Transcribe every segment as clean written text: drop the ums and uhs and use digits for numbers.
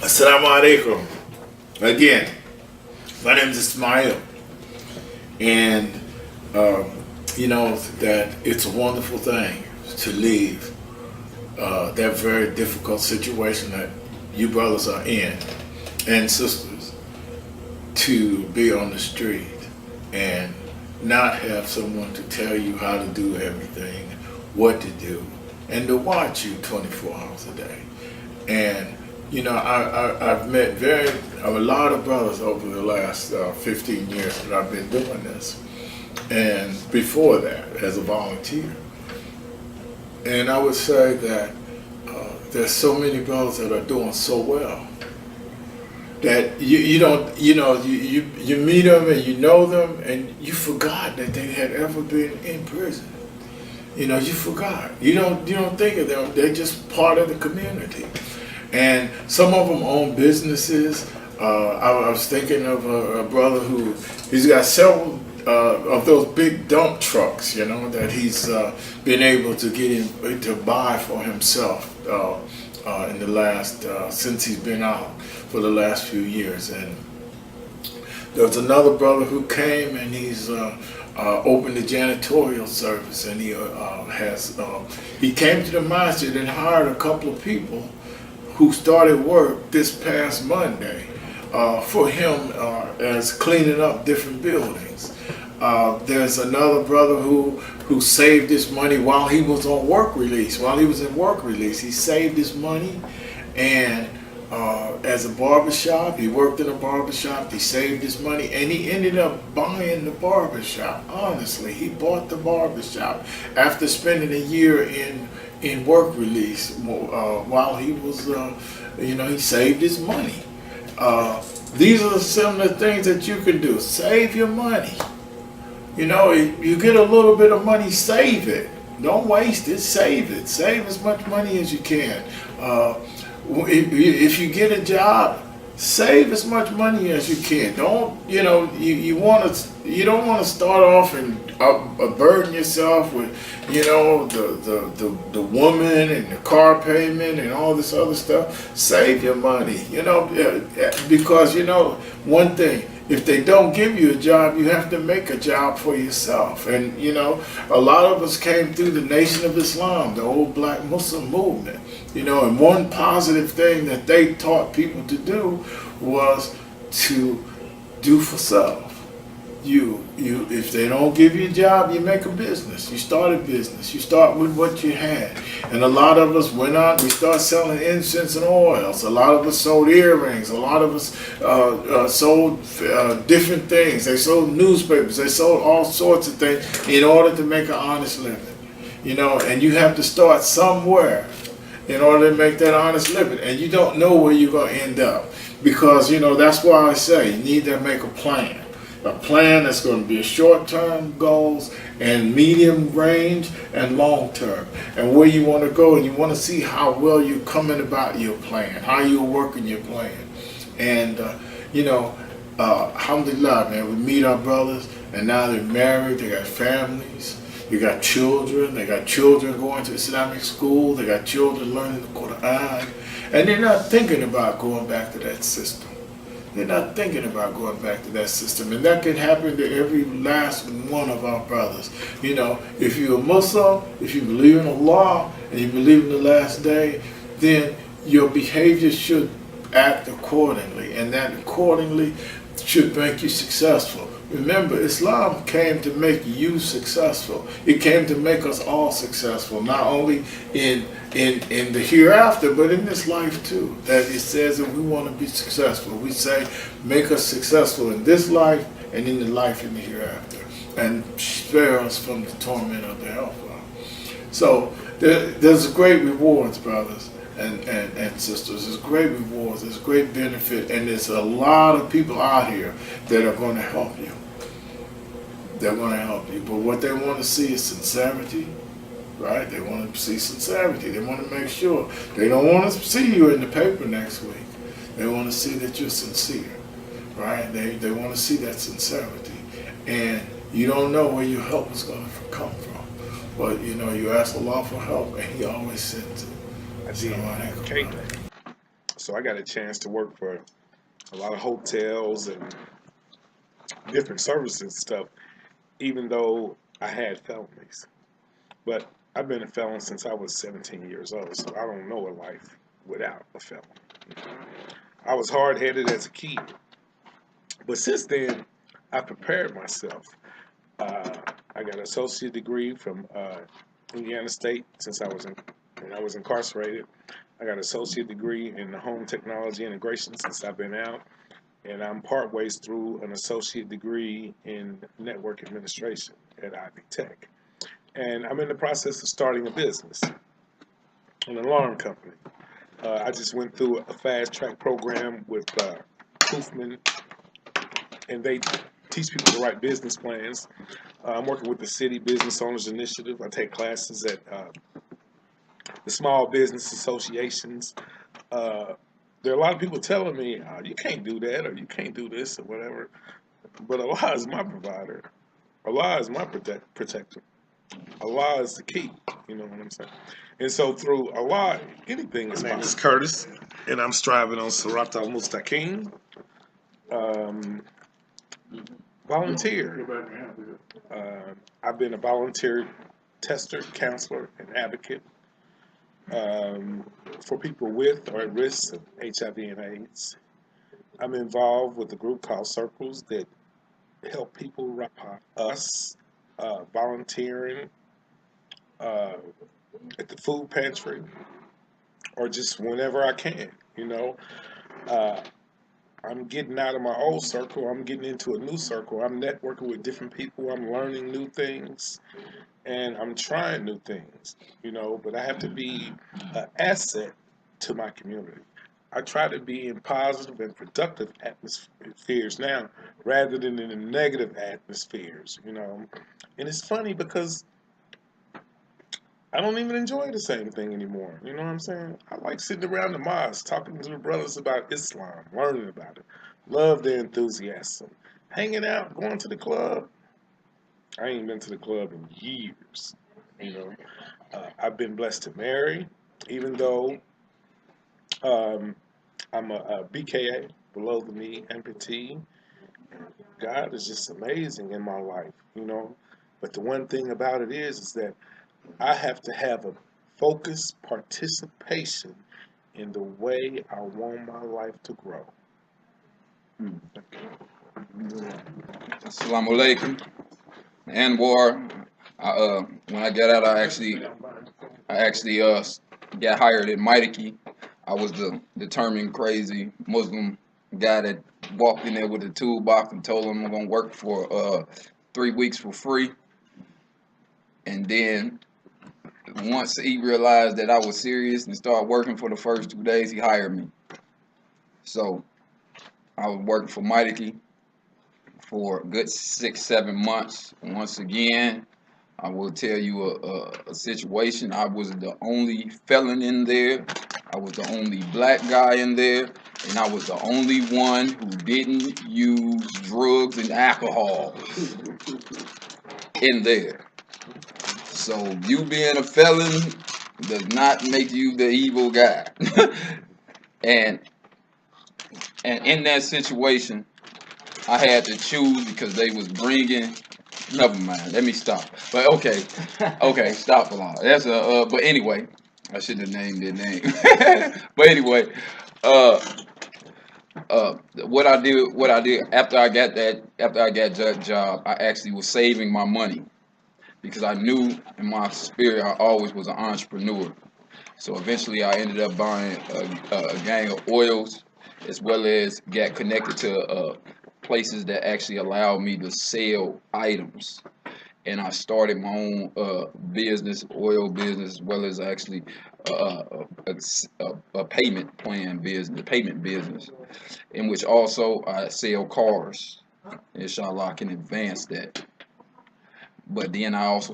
Assalamu alaikum. Again, my name is Ismail, and you know that it's a wonderful thing to leave that very difficult situation that you brothers are in and sisters, to be on the street and not have someone to tell you how to do everything, what to do, and to watch you 24 hours a day. And you know, I've met a lot of brothers over the last 15 years that I've been doing this, and before that as a volunteer. And I would say that there's so many brothers that are doing so well that you don't, you meet them and you know them and you forgot that they had ever been in prison. You know, you forgot. You don't think of them. They're just part of the community. And some of them own businesses. I was thinking of a brother he's got several of those big dump trucks, that he's been able to get him to buy for himself in the last, since he's been out for the last few years. And there was another brother who came and he's opened a janitorial service, and he came to the masjid and hired a couple of people who started work this past Monday for him as cleaning up different buildings. There's another brother who saved his money while he was on work release. While he was in work release, he saved his money, and as a barbershop, he worked in a barbershop, he saved his money, and he ended up buying the barbershop. Honestly, he bought the barbershop after spending a year in work release while he was, he saved his money. These are some of the things that you can do. Save your money. You get a little bit of money, save it. Don't waste it, save it. Save as much money as you can. If you get a job, save as much money as you can. Don't, you don't want to start off and burden yourself with, the woman and the car payment and all this other stuff. Save your money, because one thing, if they don't give you a job, you have to make a job for yourself. And a lot of us came through the Nation of Islam, the old black Muslim movement. And one positive thing that they taught people to do was to do for self. If they don't give you a job, you make a business. You start a business. You start with what you had. And a lot of us went out, we started selling incense and oils. A lot of us sold earrings. A lot of us sold different things. They sold newspapers. They sold all sorts of things in order to make an honest living. And you have to start somewhere in order to make that honest living. And you don't know where you're going to end up. Because, that's why I say you need to make a plan. A plan that's going to be a short-term goals and medium range and long-term, and where you want to go, and you want to see how well you're coming about your plan, how you're working your plan. And alhamdulillah, man, we meet our brothers, and now they're married, they got families, they got children going to Islamic school, they got children learning the Quran, and they're not thinking about going back to that system. They're not thinking about going back to that system. And that can happen to every last one of our brothers. If you're a Muslim, if you believe in Allah, and you believe in the last day, then your behavior should act accordingly. And that accordingly should make you successful. Remember, Islam came to make you successful. It came to make us all successful, not only in the hereafter, but in this life too. That it says that we want to be successful. We say, make us successful in this life and in the life in the hereafter, and spare us from the torment of the hellfire. So there's great rewards, brothers and sisters. There's great rewards, there's great benefit, and there's a lot of people out here that are going to help you. They're going to help you. But what they want to see is sincerity, right? They want to see sincerity. They want to make sure. They don't want to see you in the paper next week. They want to see that you're sincere, right? They want to see that sincerity. And you don't know where your help is going to come from. But, you ask Allah for help, and He always sends it. Assalamu alaikum. So I got a chance to work for a lot of hotels and different services and stuff, even though I had felonies. But I've been a felon since I was 17 years old, so I don't know a life without a felon. I was hard headed as a kid, but since then, I prepared myself. Uh, I got an associate degree from Indiana State since when I was incarcerated. I got an associate degree in home technology integration since I've been out, and I'm part ways through an associate degree in network administration at Ivy Tech. And I'm in the process of starting a business, an alarm company. I just went through a fast track program with Hoofman, and they teach people to write business plans. I'm working with the City Business Owners Initiative. I take classes at the small business associations. There are a lot of people telling me, you can't do that, or you can't do this, or whatever. But Allah is my provider. Allah is my protector. Allah is the key. You know what I'm saying? And so through Allah, anything is possible. My name is Curtis, and I'm striving on Surat al-Mustaqim. Volunteer. I've been a volunteer tester, counselor, and advocate for people with or at risk of HIV and AIDS. I'm involved with a group called Circles that help people rapport. Us volunteering at the food pantry or just whenever I can, you know. I'm getting out of my old circle. I'm getting into a new circle. I'm networking with different people. I'm learning new things, and I'm trying new things, you know. But I have to be an asset to my community. I try to be in positive and productive atmospheres now, rather than in the negative atmospheres, you know. And it's funny because I don't even enjoy the same thing anymore. You know what I'm saying? I like sitting around the mosque, talking to the brothers about Islam, learning about it. Love their enthusiasm. Hanging out, going to the club. I ain't been to the club in years. You know, I've been blessed to marry, even though um, I'm a BKA, below the knee amputee. God is just amazing in my life, you know. But the one thing about it is that I have to have a focused participation in the way I want my life to grow. Assalamu alaikum. And war. When I got out, I actually got hired at Miteki. I was the determined, crazy Muslim guy that walked in there with a toolbox and told him I'm gonna work for 3 weeks for free. And then once he realized that I was serious and started working for the first 2 days, he hired me. So I was working for Miteki for a good 6-7 months. And once again, I will tell you a situation. I was the only felon in there. I was the only black guy in there. And I was the only one who didn't use drugs and alcohol in there. So you being a felon does not make you the evil guy. and in that situation, I had to choose because they was bringing. Never mind. Let me stop. But okay, stop a lot. That's a. But anyway, I should have named their name. But anyway, what I did after I got that job, I actually was saving my money because I knew in my spirit I always was an entrepreneur. So eventually, I ended up buying a gang of oils, as well as got connected to places that actually allowed me to sell items. And I started my own business, oil business, as well as actually a payment plan business, payment business, in which also I sell cars. Inshallah, I can advance that. But then I also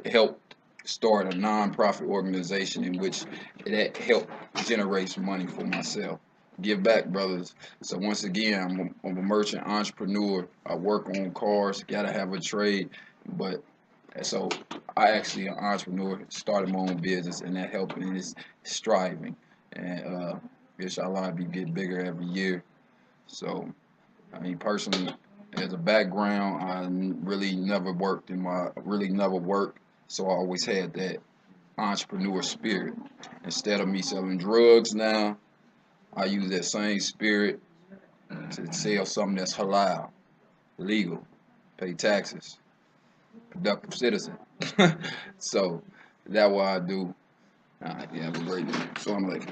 helped start a non-profit organization in which that helped generate some money for myself. Give back, brothers. So once again, I'm a merchant entrepreneur. I work on cars, gotta have a trade, but so I actually an entrepreneur, started my own business, and that helped me in this striving. And inshallah, I be getting bigger every year. So, I mean, personally, as a background, really never worked so I always had that entrepreneur spirit. Instead of me selling drugs now, I use that same spirit to sell something that's halal, legal, pay taxes, productive citizen. So that's what I do. Yeah, have a great day. So I'm like.